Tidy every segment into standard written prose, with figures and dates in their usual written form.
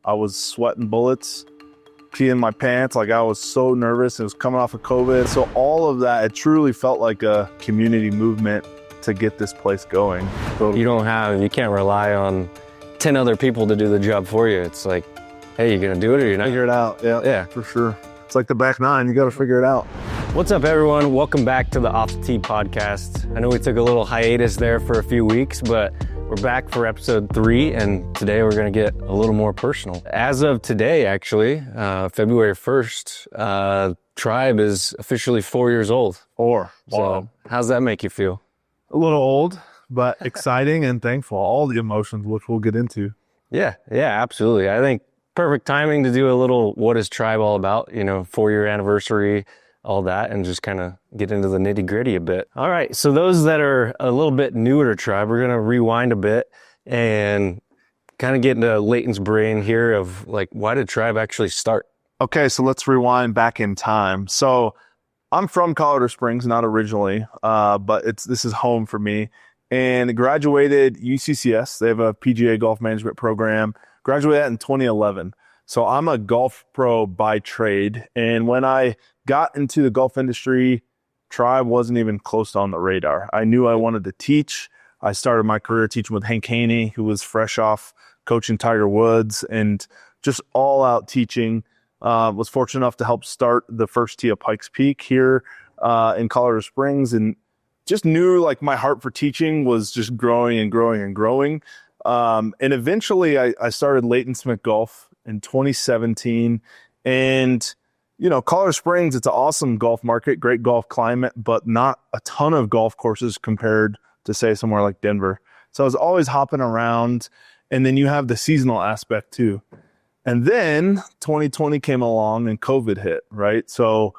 I was sweating bullets, peeing my pants. Like, I was so nervous. It was coming off of COVID. So all of that, it truly felt like a community movement to get this place going. So You can't rely on 10 other people to do the job for you. It's like, hey, you gonna do it or you're not? figure it out. Yeah, for sure. It's like the back nine. You got to figure it out. What's up, everyone? Welcome back to the Off the Tee podcast. I know we took a little hiatus there for a few weeks, but we're back for episode 3, and today we're gonna get a little more personal. As of today, actually, February 1st, Tribe is officially 4 years old. Wow. So how's that make you feel? A little old, but exciting and thankful. All the emotions, which we'll get into. Yeah, absolutely. I think perfect timing to do a little what is Tribe all about, 4-year anniversary, all that, and just kind of get into the nitty gritty a bit. All right, so those that are a little bit newer to Tribe, we're gonna rewind a bit and kind of get into Leighton's brain here of like, why did Tribe actually start? Okay, so let's rewind back in time. So I'm from Colorado Springs, not originally, but this is home for me. And graduated UCCS. They have a PGA golf management program. Graduated that in 2011. So I'm a golf pro by trade. And when I got into the golf industry, Tribe wasn't even close on the radar. I knew I wanted to teach. I started my career teaching with Hank Haney, who was fresh off coaching Tiger Woods and just all out teaching. Was fortunate enough to help start the first tee of Pikes Peak here in Colorado Springs, and just knew like my heart for teaching was just growing and growing and growing. And eventually I started Leighton Golf in 2017. And, Colorado Springs, it's an awesome golf market, great golf climate, but not a ton of golf courses compared to, say, somewhere like Denver. So I was always hopping around. And then you have the seasonal aspect too. And then 2020 came along and COVID hit, right? So,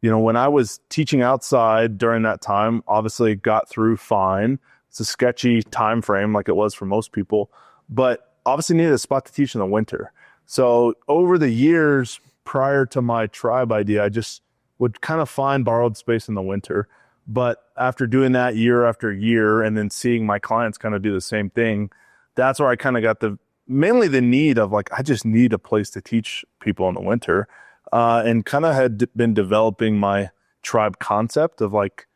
when I was teaching outside during that time, obviously got through fine. It's a sketchy time frame like it was for most people, but obviously needed a spot to teach in the winter. So over the years prior to my Tribe idea, I just would kind of find borrowed space in the winter. But after doing that year after year and then seeing my clients kind of do the same thing, that's where I kind of got mainly the need of like, I just need a place to teach people in the winter. And kind of had been developing my Tribe concept of like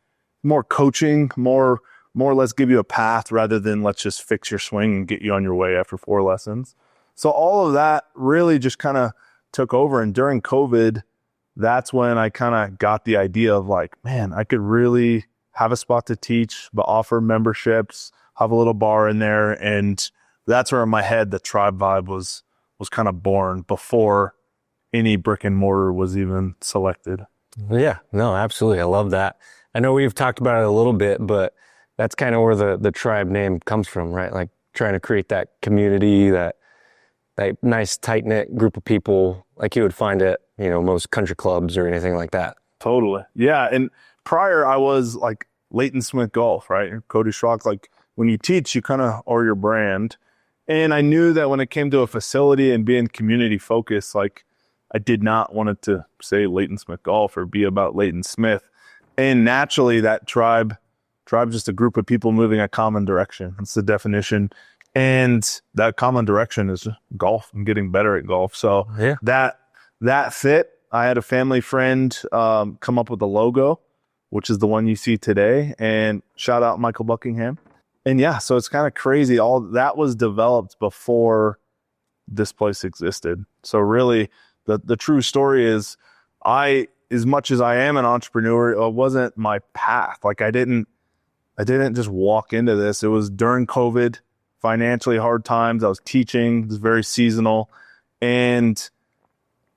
more coaching, more let's give you a path rather than let's just fix your swing and get you on your way after 4 lessons. So all of that really just kind of took over. And during COVID, that's when I kind of got the idea of like, man, I could really have a spot to teach, but offer memberships, have a little bar in there. And that's where in my head, the Tribe vibe was kind of born before any brick and mortar was even selected. Yeah, no, absolutely. I love that. I know we've talked about it a little bit, but that's kind of where the Tribe name comes from, right? Like trying to create that community, that nice tight-knit group of people like you would find at, most country clubs or anything like that. Totally. Yeah. And prior I was like Leighton Golf, right? Cody Schrock, like when you teach, you kind of are your brand. And I knew that when it came to a facility and being community focused, like I did not want it to say Leighton Golf or be about Leighton Smith. And naturally that Tribe's just a group of people moving a common direction. That's the definition. And that common direction is golf and getting better at golf. So yeah, that fit. I had a family friend come up with a logo, which is the one you see today. And shout out Michael Buckingham. And yeah, so it's kind of crazy. All that was developed before this place existed. So really, the true story is as much as I am an entrepreneur, it wasn't my path. Like I didn't just walk into this. It was during COVID, financially hard times. I was teaching. It was very seasonal. And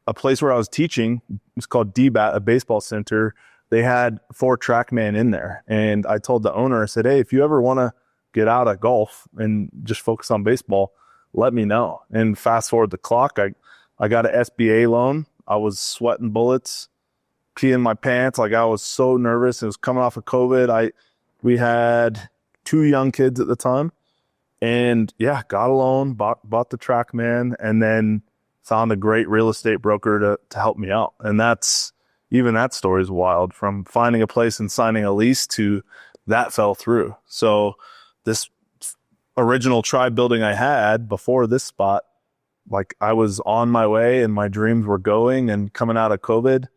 a place where I was teaching, it's called DBAT, a baseball center. They had 4 TrackMan in there. And I told the owner, I said, hey, if you ever want to get out of golf and just focus on baseball, let me know. And fast forward the clock, I got an SBA loan. I was sweating bullets, peeing my pants. Like I was so nervous. It was coming off of COVID. We had 2 young kids at the time, and yeah, got a loan, bought the TrackMan, and then found a great real estate broker to help me out. And that story is wild, from finding a place and signing a lease to that fell through. So this original Tribe building I had before this spot like I was on my way and my dreams were going and coming out of COVID.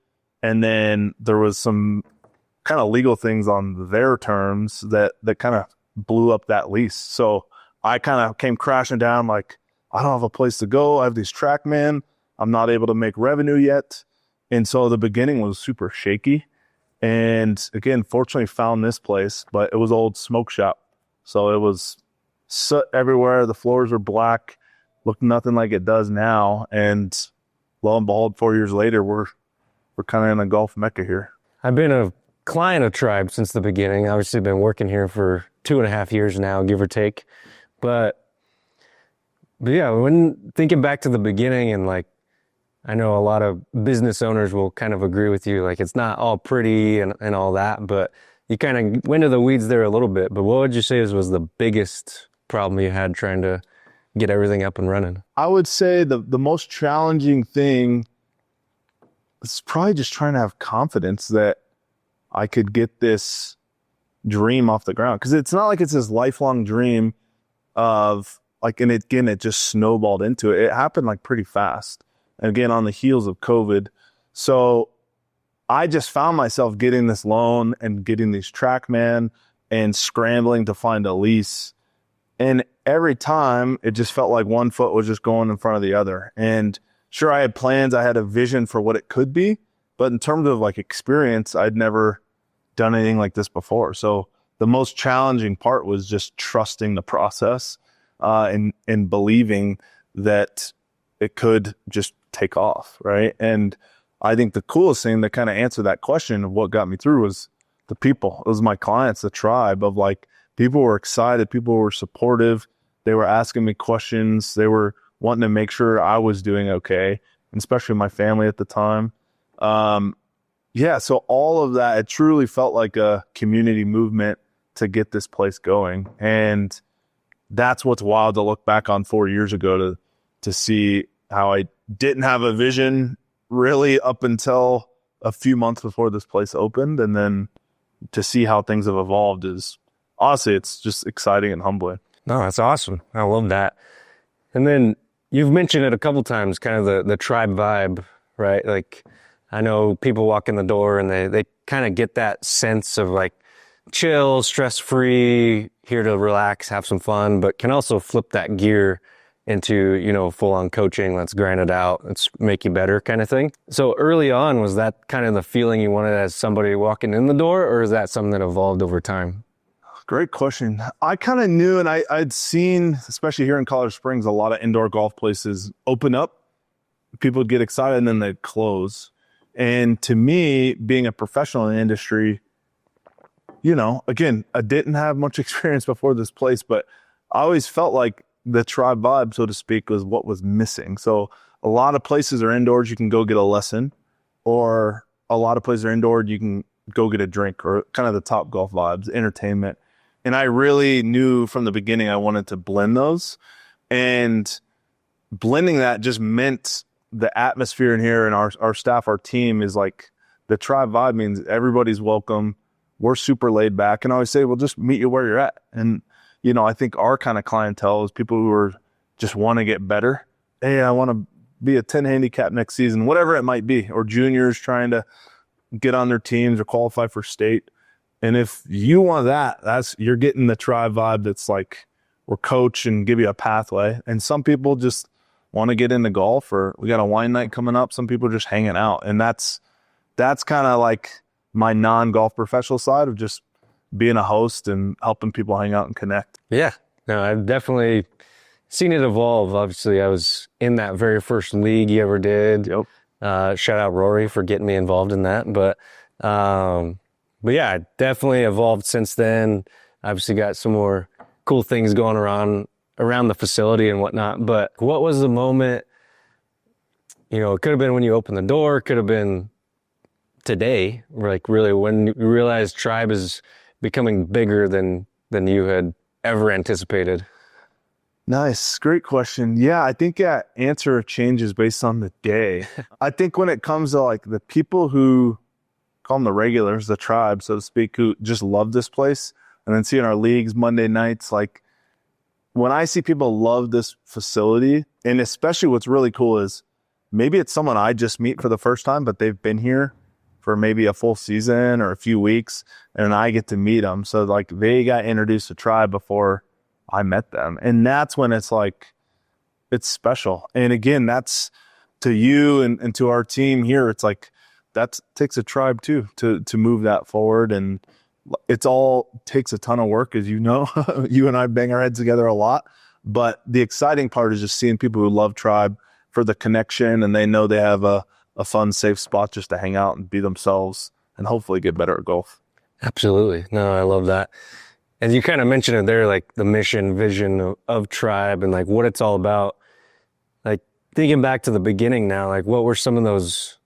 And then there was some kind of legal things on their terms that kind of blew up that lease. So I kind of came crashing down like, I don't have a place to go. I have these TrackMan. I'm not able to make revenue yet. And so the beginning was super shaky. And again, fortunately found this place, but it was old smoke shop. So it was soot everywhere. The floors were black, looked nothing like it does now. And lo and behold, 4 years later, we're kind of in a golf mecca here. I've been a client of Tribe since the beginning. Obviously, been working here for 2.5 years now, give or take. But yeah, when thinking back to the beginning, and like, I know a lot of business owners will kind of agree with you, like it's not all pretty and all that, but you kind of went into the weeds there a little bit. But what would you say was the biggest problem you had trying to get everything up and running? I would say the most challenging thing is probably just trying to have confidence that I could get this dream off the ground. Because it's not like it's this lifelong dream of like, and again, it just snowballed into it. It happened like pretty fast. And again, on the heels of COVID. So I just found myself getting this loan and getting these TrackMan and scrambling to find a lease. And every time it just felt like one foot was just going in front of the other. And sure, I had plans. I had a vision for what it could be. But in terms of like experience, I'd never done anything like this before. So the most challenging part was just trusting the process and believing that it could just take off, right? And I think the coolest thing to kind of answer that question of what got me through was the people. It was my clients, the tribe of like, people were excited, people were supportive, they were asking me questions, they were wanting to make sure I was doing okay, and especially my family at the time. Yeah, so all of that, it truly felt like a community movement to get this place going. And that's what's wild to look back on 4 years ago to see how I didn't have a vision really up until a few months before this place opened. And then to see how things have evolved is honestly, it's just exciting and humbling. No, that's awesome. I love that. And then you've mentioned it a couple times, kind of the tribe vibe, right? Like I know people walk in the door and they kind of get that sense of like chill, stress-free, here to relax, have some fun, but can also flip that gear into, you know, full-on coaching. Let's grind it out. Let's make you better kind of thing. So early on, was that kind of the feeling you wanted as somebody walking in the door, or is that something that evolved over time? Great question. I kind of knew, and I'd seen, especially here in Colorado Springs, a lot of indoor golf places open up. People would get excited and then they'd close. And to me, being a professional in the industry, you know, again, I didn't have much experience before this place, but I always felt like the tribe vibe, so to speak, was what was missing. So a lot of places are indoors, you can go get a lesson, or a lot of places are indoors, you can go get a drink, or kind of the top golf vibes, entertainment. And I really knew from the beginning I wanted to blend those. And blending that just meant the atmosphere in here and our staff, our team is like, the tribe vibe means everybody's welcome. We're super laid back. And I always say, well, just meet you where you're at. And, you know, I think our kind of clientele is people who are just want to get better. Hey, I want to be a 10 handicap next season, whatever it might be, or juniors trying to get on their teams or qualify for state. And if you want that, you're getting the tribe vibe. That's like, we're coach and give you a pathway. And some people just want to get into golf, or we got a wine night coming up. Some people are just hanging out. And that's kind of like my non-golf professional side of just being a host and helping people hang out and connect. Yeah, no, I've definitely seen it evolve. Obviously, I was in that very first league you ever did. Yep. Shout out Rory for getting me involved in that. But yeah, it definitely evolved since then. Obviously got some more cool things going around the facility and whatnot. But what was the moment, you know, it could have been when you opened the door, could have been today, like really when you realized Tribe is becoming bigger than you had ever anticipated? Nice. Great question. Yeah, I think that answer changes based on the day. I think when it comes to like the people who call them the regulars, the tribe, so to speak, who just love this place, and then seeing our leagues Monday nights, like when I see people love this facility, and especially what's really cool is maybe it's someone I just meet for the first time, but they've been here for maybe a full season or a few weeks, and I get to meet them. So like they got introduced to Tribe before I met them. And that's when it's like, it's special. And again, that's to you and to our team here. It's like, that takes a tribe too, to move that forward. And it's all takes a ton of work, as you know. You and I bang our heads together a lot, but the exciting part is just seeing people who love Tribe for the connection, and they know they have a fun, safe spot just to hang out and be themselves and hopefully get better at golf. Absolutely. No, I love that. And you kind of mentioned it there, like the mission, vision of Tribe and like what it's all about. Like thinking back to the beginning now, like what were some of those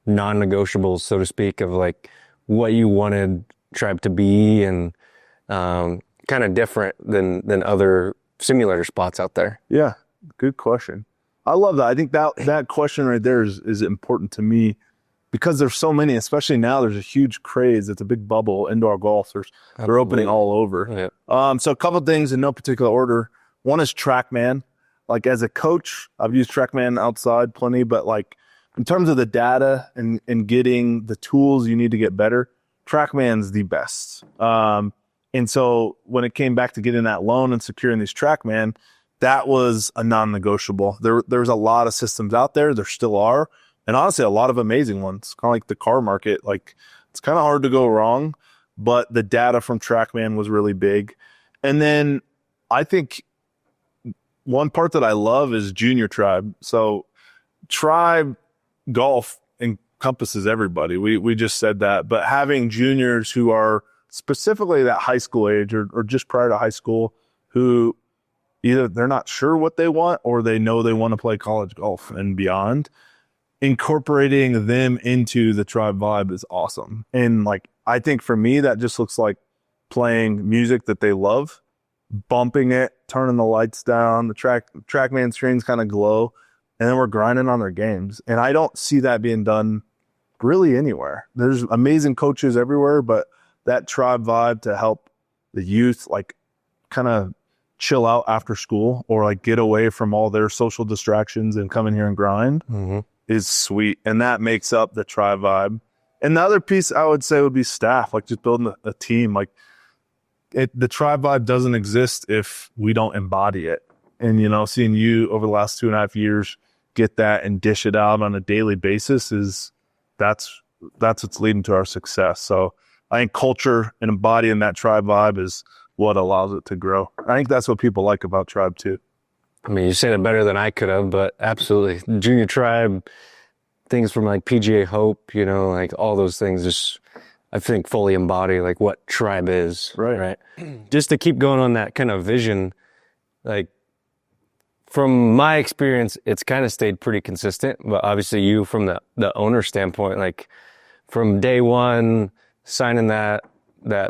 non-negotiables, so to speak, of like what you wanted Tribe to be, and kind of different than other simulator spots out there? Yeah, good question. I love that. I think that question right there is important to me, because there's so many, especially now. There's a huge craze. It's a big bubble. Indoor golf. They're opening all over. Yeah. So a couple of things in no particular order. One is TrackMan. Like as a coach, I've used TrackMan outside plenty, but like in terms of the data and getting the tools you need to get better, TrackMan's the best. And so when it came back to getting that loan and securing these TrackMan, that was a non-negotiable. There's a lot of systems out there. There still are. And honestly, a lot of amazing ones, kind of like the car market. Like it's kind of hard to go wrong, but the data from TrackMan was really big. And then I think one part that I love is Junior Tribe. So Tribe golf encompasses everybody. We just said that, but having juniors who are specifically that high school age or just prior to high school, who either they're not sure what they want or they know they want to play college golf and beyond, incorporating them into the Tribe vibe is awesome. And like, I think for me, that just looks like playing music that they love, bumping it, turning the lights down, the TrackMan screens kind of glow, and then we're grinding on their games. And I don't see that being done really anywhere. There's amazing coaches everywhere, but that Tribe vibe to help the youth like kind of chill out after school or like get away from all their social distractions and come in here and grind is sweet. And that makes up the Tribe vibe. And the other piece I would say would be staff, like just building a team. Like the Tribe vibe doesn't exist if we don't embody it. And, you know, seeing you over the last 2.5 years get that and dish it out on a daily basis that's what's leading to our success. So I think culture and embodying that Tribe vibe is what allows it to grow. I think that's what people like about Tribe too. I mean, you said it better than I could have, but absolutely. Junior Tribe, things from like PGA Hope, you know, like all those things just, I think, fully embody like what Tribe is. Right. Just to keep going on that kind of vision, like from my experience, it's kind of stayed pretty consistent, but obviously you from the owner standpoint, like from day one, signing that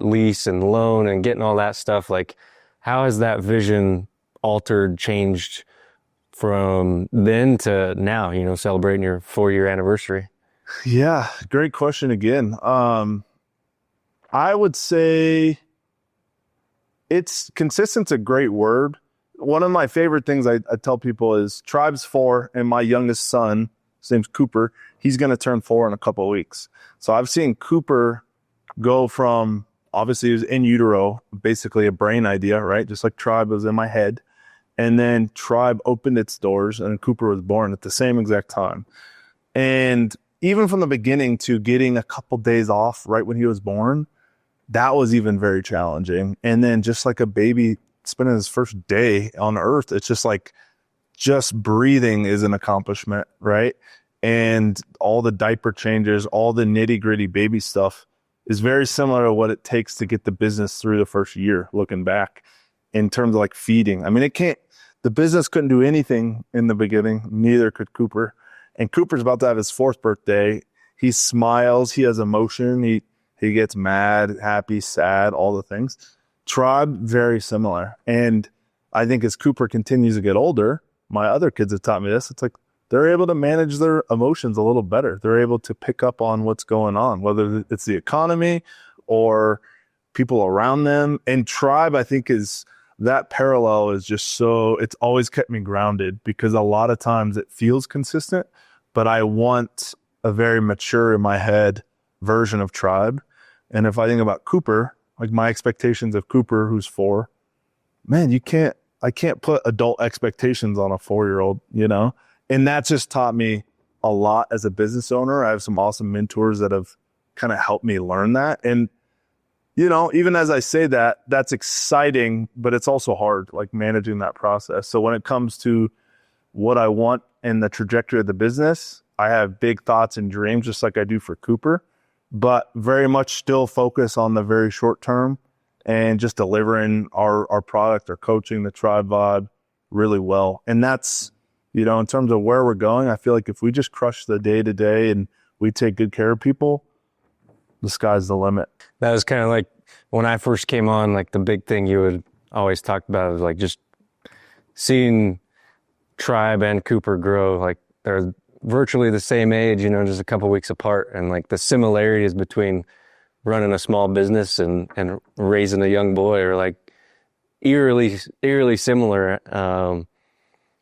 lease and loan and getting all that stuff, like how has that vision altered, changed from then to now, you know, celebrating your 4-year anniversary? Yeah, great question again. I would say it's consistent's a great word. One of my favorite things I tell people is Tribe's 4, and my youngest son, his name's Cooper, he's going to turn 4 in a couple of weeks. So I've seen Cooper go from, obviously he was in utero, basically a brain idea, right? Just like Tribe was in my head. And then Tribe opened its doors and Cooper was born at the same exact time. And even from the beginning to getting a couple days off right when he was born, that was even very challenging. And then just like a baby spending his first day on earth, it's just like, just breathing is an accomplishment, right? And all the diaper changes, all the nitty gritty baby stuff is very similar to what it takes to get the business through the first year, looking back in terms of like feeding. I mean, the business couldn't do anything in the beginning. Neither could Cooper. And Cooper's about to have his 4th birthday. He smiles. He has emotion. He gets mad, happy, sad, all the things. Tribe, very similar. And I think as Cooper continues to get older, my other kids have taught me this. It's like they're able to manage their emotions a little better. They're able to pick up on what's going on, whether it's the economy or people around them. And Tribe, I think, is that parallel is just so, it's always kept me grounded because a lot of times it feels consistent, but I want a very mature in my head version of tribe. And if I think about Cooper, like my expectations of Cooper, who's 4, man, I can't put adult expectations on a 4-year-old, you know? And that just taught me a lot as a business owner. I have some awesome mentors that have kind of helped me learn that. And, you know, even as I say that, that's exciting, but it's also hard, like managing that process. So when it comes to what I want and the trajectory of the business, I have big thoughts and dreams, just like I do for Cooper, but very much still focus on the very short term and just delivering our product, our coaching, the tribe vibe really well. And that's, you know, in terms of where we're going, I feel like if we just crush the day to day and we take good care of people, the sky's the limit. That was kind of like when I first came on, like the big thing you would always talk about is like just seeing Tribe and Cooper grow. Like they're virtually the same age, you know, just a couple weeks apart. And like the similarities between running a small business and raising a young boy are like eerily similar,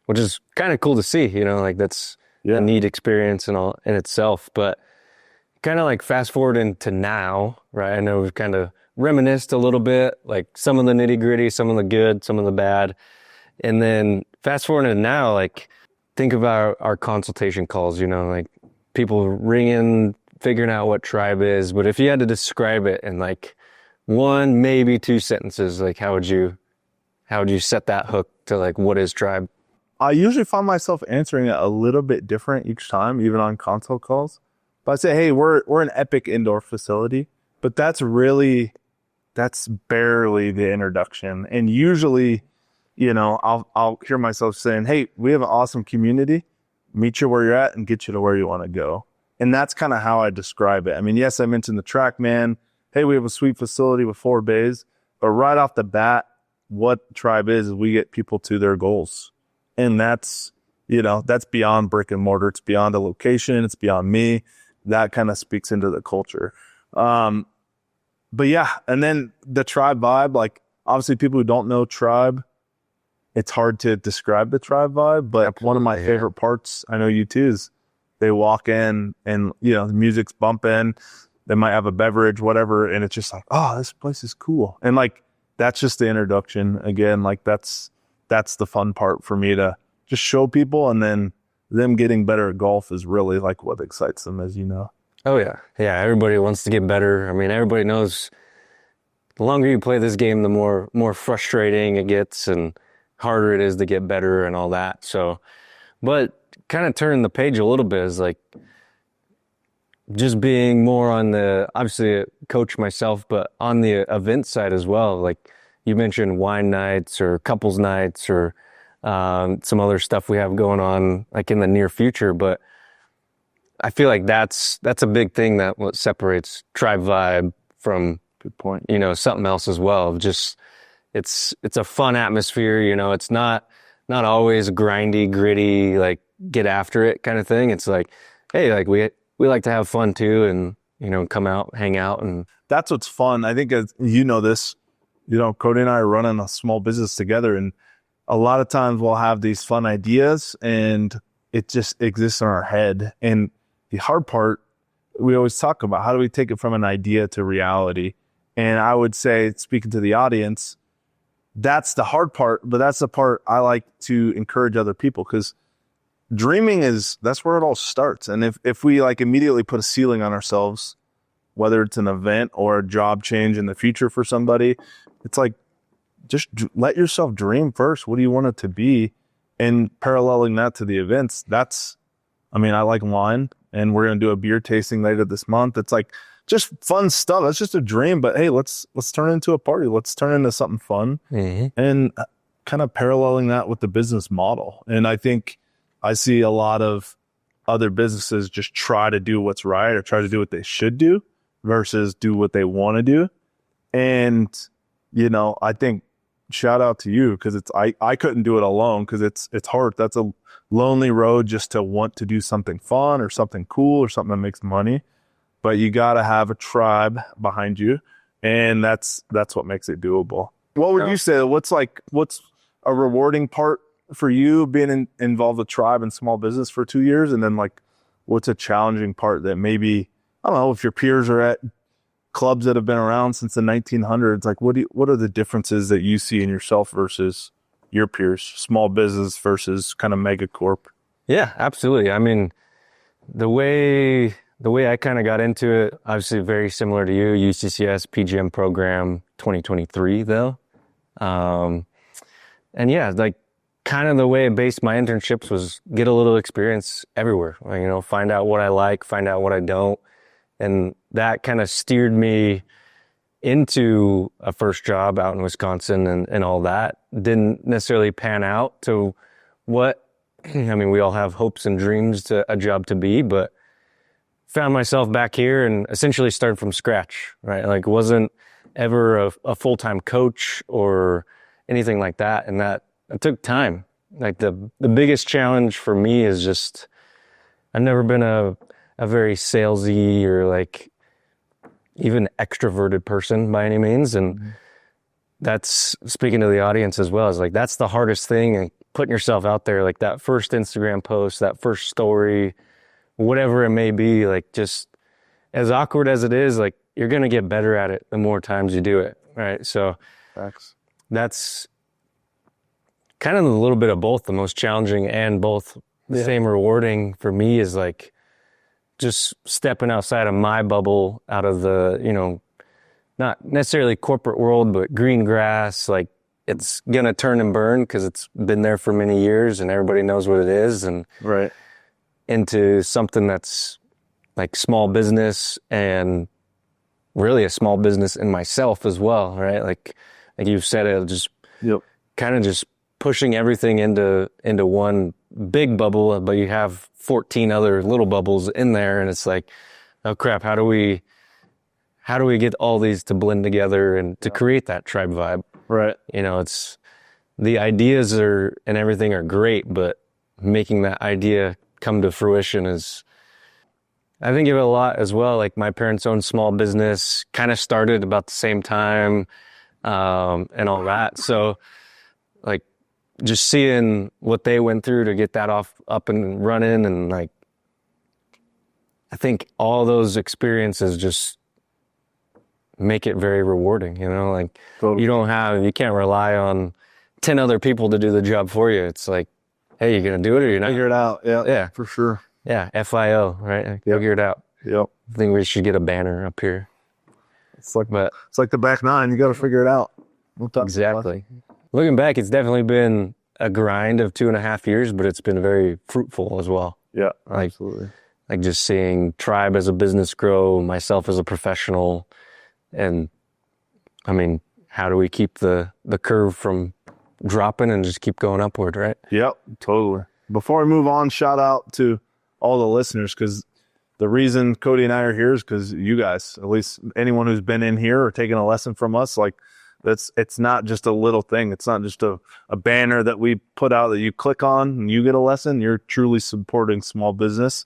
which is kind of cool to see, you know, like that's a neat experience and all in itself. But kind of like fast forward into now, right? I know we've kind of reminisced a little bit, like some of the nitty gritty, some of the good, some of the bad. And then fast forward to now, like think about our consultation calls, you know, like people ringing, figuring out what tribe is. But if you had to describe it in like 1, maybe 2 sentences, like how would you set that hook to like, what is tribe? I usually find myself answering it a little bit different each time, even on consult calls. But I say, hey, we're an epic indoor facility, but that's barely the introduction. And usually, you know, I'll hear myself saying, hey, we have an awesome community, meet you where you're at and get you to where you want to go. And that's kind of how I describe it. I mean, yes, I mentioned the track man. Hey, we have a sweet facility with 4 bays, but right off the bat, what tribe is we get people to their goals. And that's, you know, that's beyond brick and mortar. It's beyond the location. It's beyond me. That kind of speaks into the culture. But yeah, and then the tribe vibe, like obviously people who don't know tribe, it's hard to describe the tribe vibe, but Absolutely, one of my favorite parts, I know you too, is they walk in and, you know, the music's bumping, they might have a beverage, whatever. And it's just like, oh, this place is cool. And like, that's just the introduction. Again, like that's the fun part for me to just show people, and then them getting better at golf is really like what excites them, as you know. Oh yeah. Yeah. Everybody wants to get better. I mean, everybody knows the longer you play this game, the more frustrating it gets and harder it is to get better and all that. So, but kind of turning the page a little bit is like just being more on the, obviously a coach myself, but on the event side as well. Like you mentioned wine nights or couples nights or some other stuff we have going on like in the near future. But I feel like that's a big thing that what separates Tribe Vibe from, Good point. you know, something else as well. Just it's a fun atmosphere, you know, it's not always grindy, gritty, like get after it kind of thing. It's like, hey, like we like to have fun too, and, you know, come out, hang out. And that's what's fun. I think, as you know this, you know, Cody and I are running a small business together, and a lot of times we'll have these fun ideas and it just exists in our head. And the hard part, we always talk about, how do we take it from an idea to reality? And I would say, speaking to the audience, that's the hard part, but that's the part I like to encourage other people, because dreaming that's where it all starts. And if we like immediately put a ceiling on ourselves, whether it's an event or a job change in the future for somebody, it's like, just let yourself dream first. What do you want it to be? And paralleling that to the events, I like wine, and we're going to do a beer tasting later this month. It's like just fun stuff. It's just a dream, but hey, let's turn it into a party. Let's turn it into something fun. mm-hmm. And kind of paralleling that with the business model. And I think I see a lot of other businesses just try to do what's right or try to do what they should do versus do what they want to do. And, you know, I think shout out to you, because I couldn't do it alone, because it's hard. That's a lonely road just to want to do something fun or something cool or something that makes money. But you got to have a tribe behind you, and that's what makes it doable. What would you say? What's a rewarding part for you being involved with tribe and small business for 2 years? And then like, what's a challenging part that maybe, I don't know, if your peers are at clubs that have been around since the 1900s, like what are the differences that you see in yourself versus your peers, small business versus kind of mega corp? Yeah, absolutely. I mean, the way I kind of got into it, obviously very similar to you, UCCS PGM program 2023 though. And yeah, like kind of the way I based my internships was get a little experience everywhere, like, you know, find out what I like, find out what I don't. And that kind of steered me into a first job out in Wisconsin and all that. Didn't necessarily pan out to what, I mean, we all have hopes and dreams to a job to be, but found myself back here and essentially started from scratch, right? Like wasn't ever a full-time coach or anything like that. And that it took time. Like the biggest challenge for me is just, I've never been a very salesy or like even extroverted person by any means. And that's speaking to the audience as well, is like, that's the hardest thing, and putting yourself out there, like that first Instagram post, that first story, whatever it may be, like just as awkward as it is, like you're going to get better at it the more times you do it. Right. So Facts. that's kind of a little bit of both. The most challenging and both the same rewarding for me is like just stepping outside of my bubble, out of the, you know, not necessarily corporate world, but green grass. Like it's going to turn and burn because it's been there for many years and everybody knows what it is. And Right. into something that's like small business, and really a small business in myself as well, right? Like you've said, it just kind of just pushing everything into one big bubble, but you have 14 other little bubbles in there, and it's like, oh crap, how do we get all these to blend together and to create that tribe vibe? Right. You know, it's the ideas and everything are great, but making that idea come to fruition is, I think of it a lot as well. Like my parents own small business, kind of started about the same time, and all that. So like just seeing what they went through to get that up and running, and like, I think all those experiences just make it very rewarding, you know, like Totally. you can't rely on 10 other people to do the job for you. It's like, hey, you're going to do it or you're not. Figure it out. Yeah. Yeah. For sure. Yeah. FIO, right? Figure it out. Yep. I think we should get a banner up here. It's like the back nine. You got to figure it out. Exactly. Looking back, it's definitely been a grind of 2.5 years, but it's been very fruitful as well. Yeah, Like, absolutely. Like just seeing Tribe as a business grow, myself as a professional. And I mean, how do we keep the curve from dropping and just keep going upward, right? Yep, totally. Before we move on, shout out to all the listeners, because the reason Cody and I are here is because you guys, at least anyone who's been in here or taken a lesson from us, like it's not just a little thing. It's not just a banner that we put out that you click on and you get a lesson. You're truly supporting small business.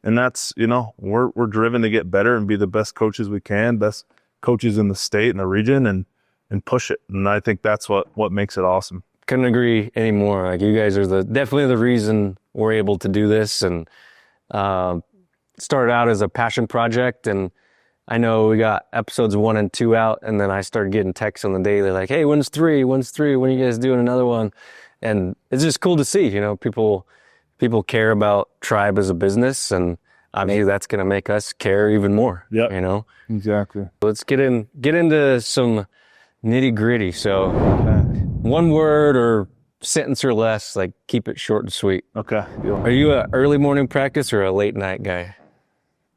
And that's, you know, we're driven to get better and be the best coaches we can, best coaches in the state and the region, and push it. And I think that's what makes it awesome. Couldn't agree anymore. Like you guys are definitely the reason we're able to do this, and started out as a passion project. And I know we got episodes 1 and 2 out, and then I started getting texts on the daily like, hey, when's 3? When are you guys doing another one? And it's just cool to see, you know, people care about Tribe as a business, and obviously that's going to make us care even more. Yep. You know, Exactly. let's get into some nitty gritty. So one word or sentence or less, like keep it short and sweet. Okay. Are you a early morning practice or a late night guy?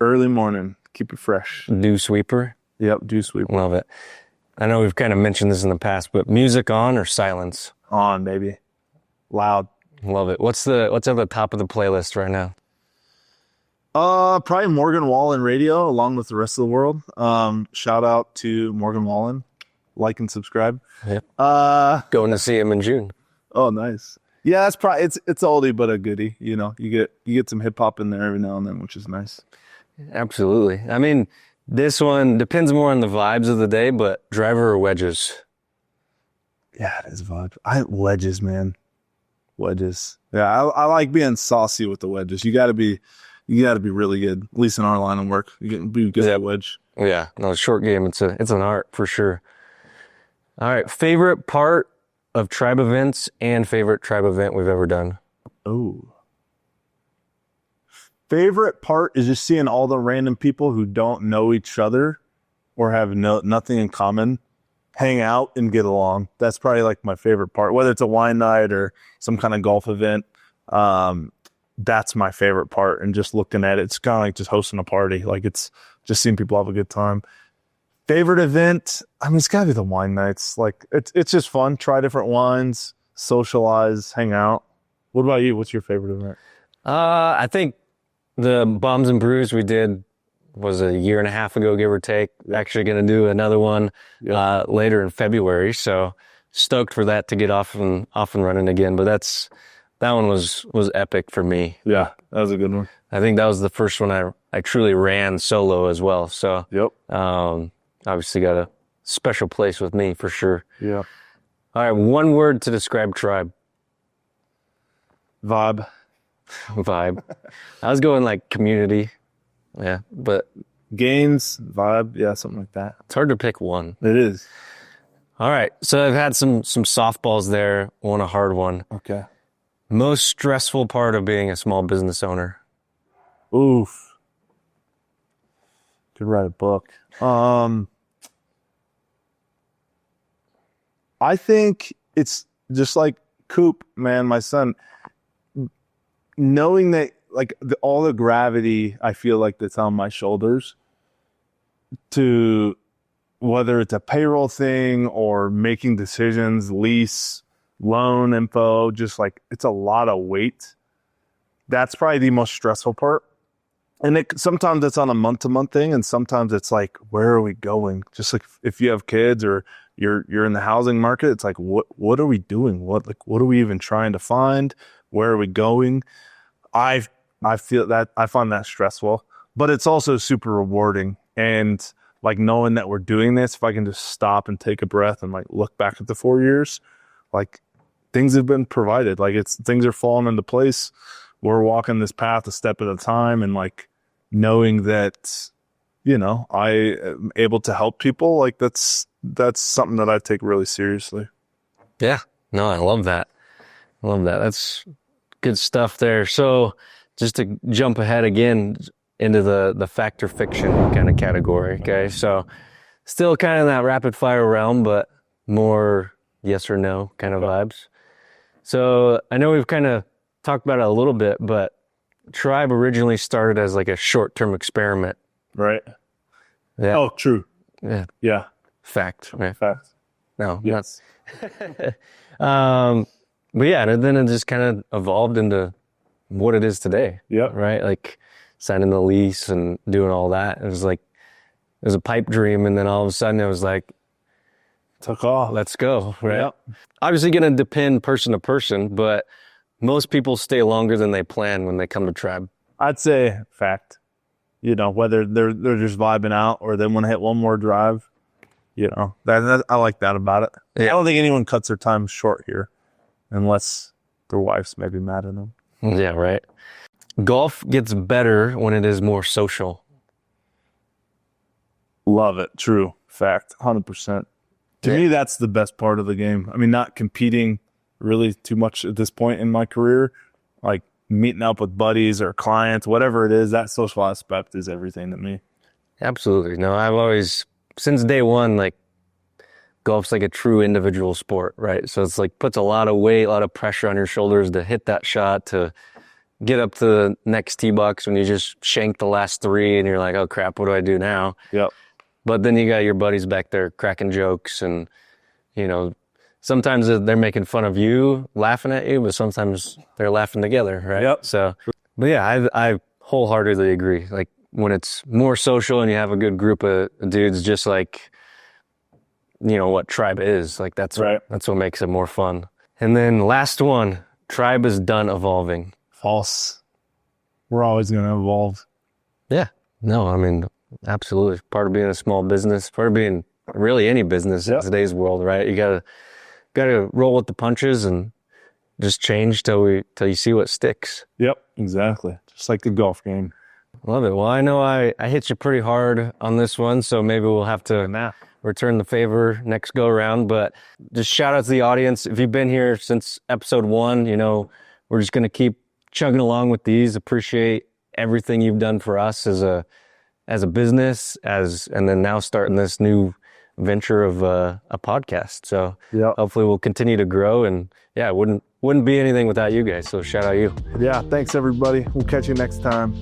Early morning. Keep it fresh. Dew sweeper? Yep. Dew sweep. Love it. I know we've kind of mentioned this in the past, but music on or silence? On, baby. Loud. Love it. What's at the top of the playlist right now? Probably Morgan Wallen radio along with the rest of the world. Shout out to Morgan Wallen. Like and subscribe. Yep. Going to see him in June. Oh, nice. Yeah, that's probably it's oldie but a goodie. You know, you get some hip hop in there every now and then, which is nice. Absolutely. I mean, this one depends more on the vibes of the day, but driver or wedges? Yeah, it is a vibe. Wedges, man. Wedges. Yeah, I like being saucy with the wedges. You got to be really good. At least in our line of work, you can be good at wedge. Yeah, no, short game. It's an art for sure. All right, favorite part of tribe events and favorite tribe event we've ever done. Oh, favorite part is just seeing all the random people who don't know each other or have nothing in common hang out and get along. That's probably like my favorite part, whether it's a wine night or some kind of golf event. That's my favorite part. And just looking at it, it's kind of like just hosting a party. Like it's just seeing people have a good time. Favorite event? I mean, it's gotta be the wine nights. Like it's just fun. Try different wines, socialize, hang out. What about you? What's your favorite event? I think the Bombs and Brews we did was a year and a half ago, give or take. Actually going to do another one later in February. So stoked for that to get off and running again. But that one was epic for me. Yeah, that was a good one. I think that was the first one I truly ran solo as well. So obviously got a special place with me for sure. Yeah. All right, one word to describe tribe. Vibe. Vibe. I was going like community. Yeah, but Gains, vibe, yeah, something like that. it's hard to pick one. It is. All right, so I've had some softballs there, one a hard one. Okay. Most stressful part of being a small business owner. Oof. Could write a book. I think it's just like Coop, man, my son, knowing that like all the gravity I feel like that's on my shoulders to whether it's a payroll thing or making decisions, lease, loan info, just like it's a lot of weight. That's probably the most stressful part. And sometimes it's on a month-to-month thing, and sometimes it's like, where are we going? Just like if you have kids or you're in the housing market, it's like, what are we doing? What are we even trying to find? Where are we going? I feel that I find that stressful, but it's also super rewarding. And like knowing that we're doing this, if I can just stop and take a breath and like look back at the 4 years, like things have been provided. Like things are falling into place. We're walking this path a step at a time, and like knowing that, I am able to help people. Like that's something that I take really seriously. Yeah, no, I love that. That's good stuff there. So just to jump ahead again into the fact or fiction kind of category. Okay. So still kind of in that rapid fire realm, but more yes or no kind of vibes. So I know we've kind of talked about it a little bit, but Tribe originally started as like a short-term experiment. Right. Yeah. Oh, true. Yeah. Yeah. Fact. Right? Fact. No. Yes. But yeah, and then it just kind of evolved into what it is today. Yeah. Right. Like signing the lease and doing all that. It was a pipe dream. And then all of a sudden it was like, Took off. let's go. Right. Yep. Obviously going to depend person to person, but most people stay longer than they plan when they come to Tribe. I'd say fact. Whether they're just vibing out or they want to hit one more drive. That I like that about it. Yeah. I don't think anyone cuts their time short here, unless their wives may be mad at them. Yeah, right. Golf gets better when it is more social. Love it. True. Fact. 100%. To me, that's the best part of the game. I mean, not competing really too much at this point in my career, like meeting up with buddies or clients, whatever it is, that social aspect is everything to me. Absolutely. No, I've always, since day one, like golf's like a true individual sport, right? So it's like puts a lot of weight, a lot of pressure on your shoulders to hit that shot, to get up to the next tee box when you just shank the last three and you're like, oh crap, what do I do now? Yep. But then you got your buddies back there cracking jokes, and sometimes they're making fun of you, laughing at you, but sometimes they're laughing together, right? Yep. So, but yeah, I wholeheartedly agree. Like when it's more social and you have a good group of dudes, just like, what Tribe is, like that's what makes it more fun. And then last one, Tribe is done evolving. False. We're always going to evolve. Yeah. No, I mean, absolutely. Part of being a small business, part of being really any business in today's world, right? You gotta gotta roll with the punches and just change till you see what sticks. Yep, exactly. Just like the golf game. Love it. Well, I know I hit you pretty hard on this one, so maybe we'll have to return the favor next go around. But just shout out to the audience. If you've been here since episode 1, we're just going to keep chugging along with these. Appreciate everything you've done for us as a business, and then now starting this new venture of a podcast. So hopefully we'll continue to grow, and it wouldn't be anything without you guys. So shout out you. Yeah, thanks everybody. We'll catch you next time.